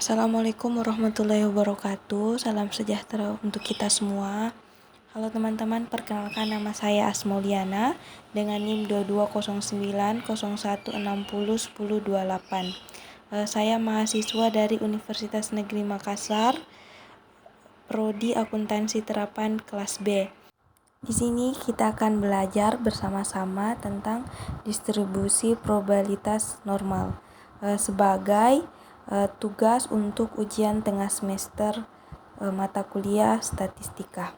Assalamualaikum warahmatullahi wabarakatuh. Salam sejahtera untuk kita semua. Halo teman-teman, perkenalkan nama saya Asmauliana dengan NIM 220901601028. Saya mahasiswa dari Universitas Negeri Makassar, Prodi Akuntansi Terapan kelas B. Di sini kita akan belajar bersama-sama tentang distribusi probabilitas normal sebagai tugas untuk ujian tengah semester mata kuliah statistika.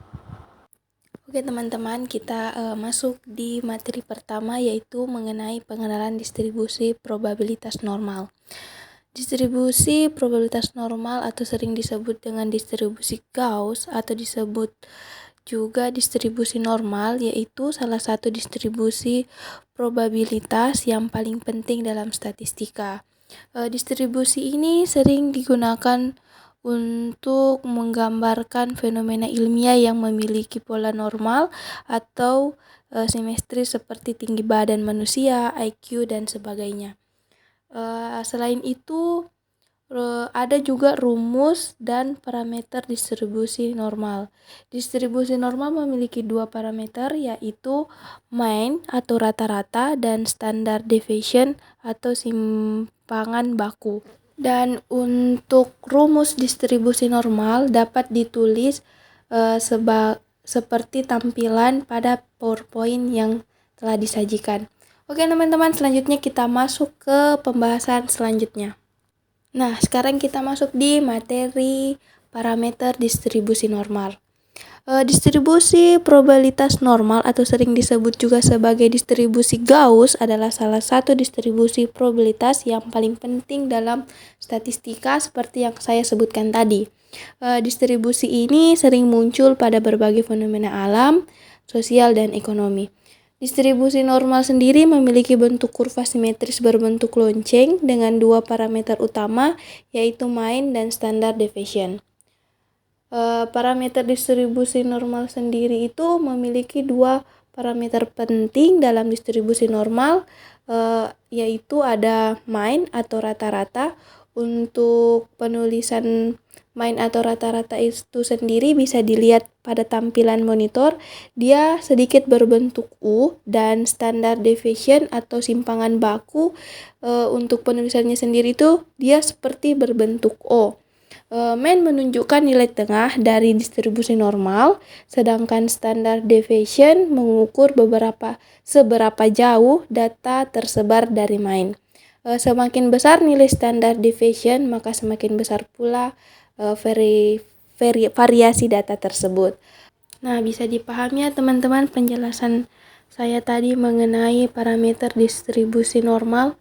Oke teman-teman, kita masuk di materi pertama, yaitu mengenai pengenalan distribusi probabilitas normal. Distribusi probabilitas normal atau sering disebut dengan distribusi Gauss atau disebut juga distribusi normal, yaitu salah satu distribusi probabilitas yang paling penting dalam statistika. Distribusi ini sering digunakan untuk menggambarkan fenomena ilmiah yang memiliki pola normal atau simetris seperti tinggi badan manusia, IQ, dan sebagainya. Selain itu, ada juga rumus dan parameter distribusi normal. Distribusi normal memiliki dua parameter, yaitu mean atau rata-rata dan standard deviation atau simpangan baku. Dan untuk rumus distribusi normal dapat ditulis seperti tampilan pada PowerPoint yang telah disajikan. Oke teman-teman, selanjutnya kita masuk ke pembahasan selanjutnya. Nah, sekarang kita masuk di materi parameter distribusi normal. Distribusi probabilitas normal atau sering disebut juga sebagai distribusi Gauss adalah salah satu distribusi probabilitas yang paling penting dalam statistika seperti yang saya sebutkan tadi. Distribusi ini sering muncul pada berbagai fenomena alam, sosial, dan ekonomi. Distribusi normal sendiri memiliki bentuk kurva simetris berbentuk lonceng dengan dua parameter utama, yaitu mean dan standard deviation. Parameter distribusi normal sendiri itu memiliki dua parameter penting dalam distribusi normal, yaitu ada mean atau rata-rata. Untuk penulisan mean atau rata-rata itu sendiri bisa dilihat pada tampilan monitor. Dia sedikit berbentuk U, dan standard deviation atau simpangan baku untuk penulisannya sendiri itu dia seperti berbentuk O. Mean menunjukkan nilai tengah dari distribusi normal, sedangkan standard deviation mengukur seberapa jauh data tersebar dari mean. Semakin besar nilai standard deviation, maka semakin besar pula variasi data tersebut. Nah, bisa dipahami ya teman-teman penjelasan saya tadi mengenai parameter distribusi normal.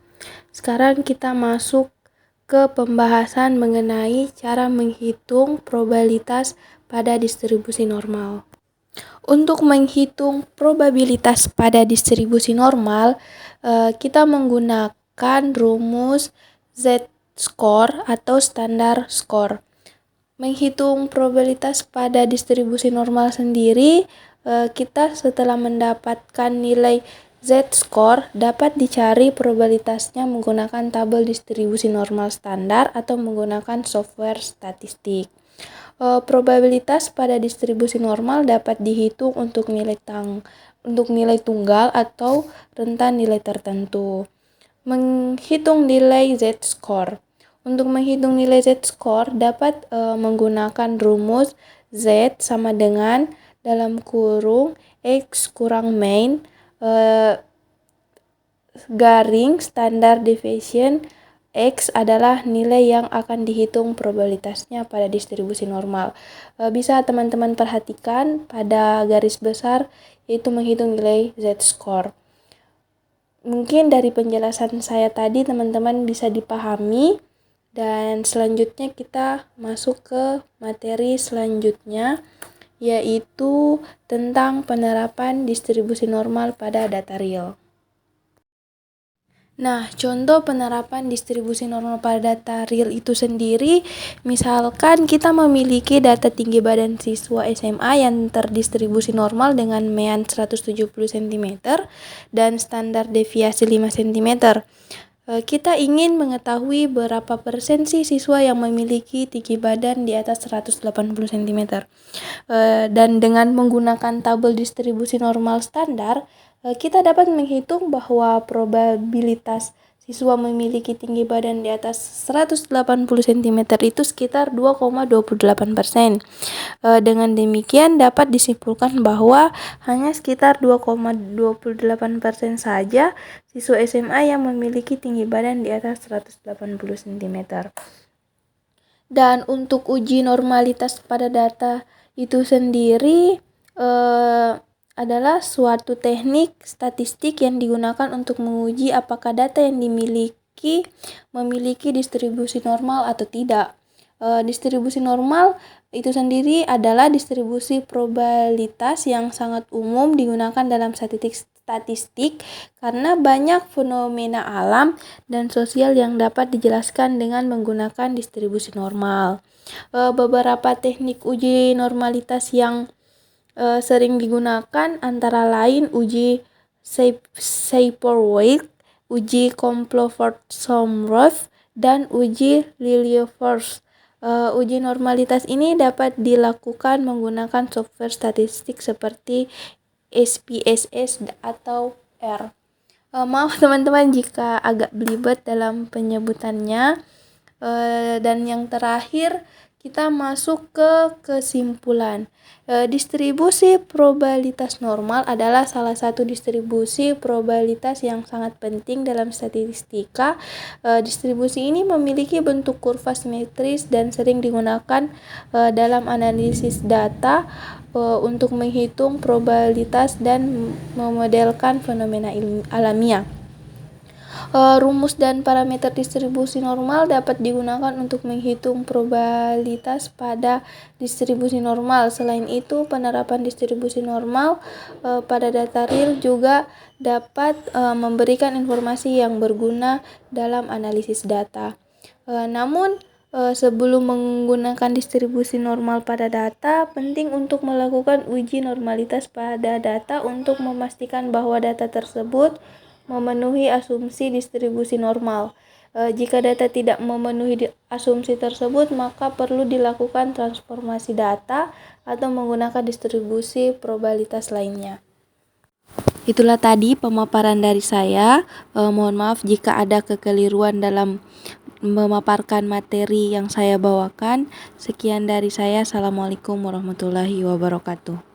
Sekarang kita masuk ke pembahasan mengenai cara menghitung probabilitas pada distribusi normal. Untuk menghitung probabilitas pada distribusi normal, kita menggunakan rumus Z-score atau standar score. Menghitung probabilitas pada distribusi normal sendiri, kita setelah mendapatkan nilai Z-score dapat dicari probabilitasnya menggunakan tabel distribusi normal standar atau menggunakan software statistik. Probabilitas pada distribusi normal dapat dihitung untuk nilai tunggal atau rentan nilai tertentu. Menghitung nilai Z-score. Untuk menghitung nilai Z-score dapat menggunakan rumus Z sama dengan dalam kurung X kurang mean garing standard deviation. X adalah nilai yang akan dihitung probabilitasnya pada distribusi normal. Bisa teman-teman perhatikan pada garis besar, yaitu menghitung nilai Z-score. Mungkin dari penjelasan saya tadi teman-teman bisa dipahami, dan selanjutnya kita masuk ke materi selanjutnya, yaitu tentang penerapan distribusi normal pada data real. Nah, contoh penerapan distribusi normal pada data real itu sendiri, misalkan kita memiliki data tinggi badan siswa SMA yang terdistribusi normal dengan mean 170 cm dan standar deviasi 5 cm. Kita ingin mengetahui berapa persen sih siswa yang memiliki tinggi badan di atas 180 cm. Dan dengan menggunakan tabel distribusi normal standar, kita dapat menghitung bahwa probabilitas siswa memiliki tinggi badan di atas 180 cm itu sekitar 2,28%. Dengan demikian dapat disimpulkan bahwa hanya sekitar 2,28% saja siswa SMA yang memiliki tinggi badan di atas 180 cm. Dan untuk uji normalitas pada data itu sendiri adalah suatu teknik statistik yang digunakan untuk menguji apakah data yang dimiliki memiliki distribusi normal atau tidak. Distribusi normal itu sendiri adalah distribusi probabilitas yang sangat umum digunakan dalam statistik karena banyak fenomena alam dan sosial yang dapat dijelaskan dengan menggunakan distribusi normal. Beberapa teknik uji normalitas yang sering digunakan antara lain uji Sapir-Whorf, uji Klopfenstein-Sommerfeld, dan uji Lilliefors. Uji normalitas ini dapat dilakukan menggunakan software statistik seperti SPSS atau R. Maaf teman-teman jika agak belibet dalam penyebutannya. Dan yang terakhir kita masuk ke kesimpulan. Distribusi probabilitas normal adalah salah satu distribusi probabilitas yang sangat penting dalam statistika. Distribusi ini memiliki bentuk kurva simetris dan sering digunakan dalam analisis data untuk menghitung probabilitas dan memodelkan fenomena alamiah. Rumus dan parameter distribusi normal dapat digunakan untuk menghitung probabilitas pada distribusi normal. Selain itu, penerapan distribusi normal pada data real juga dapat memberikan informasi yang berguna dalam analisis data. Namun, sebelum menggunakan distribusi normal pada data, penting untuk melakukan uji normalitas pada data untuk memastikan bahwa data tersebut memenuhi asumsi distribusi normal. Jika data tidak memenuhi asumsi tersebut, maka perlu dilakukan transformasi data atau menggunakan distribusi probabilitas lainnya. Itulah tadi pemaparan dari saya. Mohon maaf jika ada kekeliruan dalam memaparkan materi yang saya bawakan. Sekian dari saya. Assalamualaikum warahmatullahi wabarakatuh.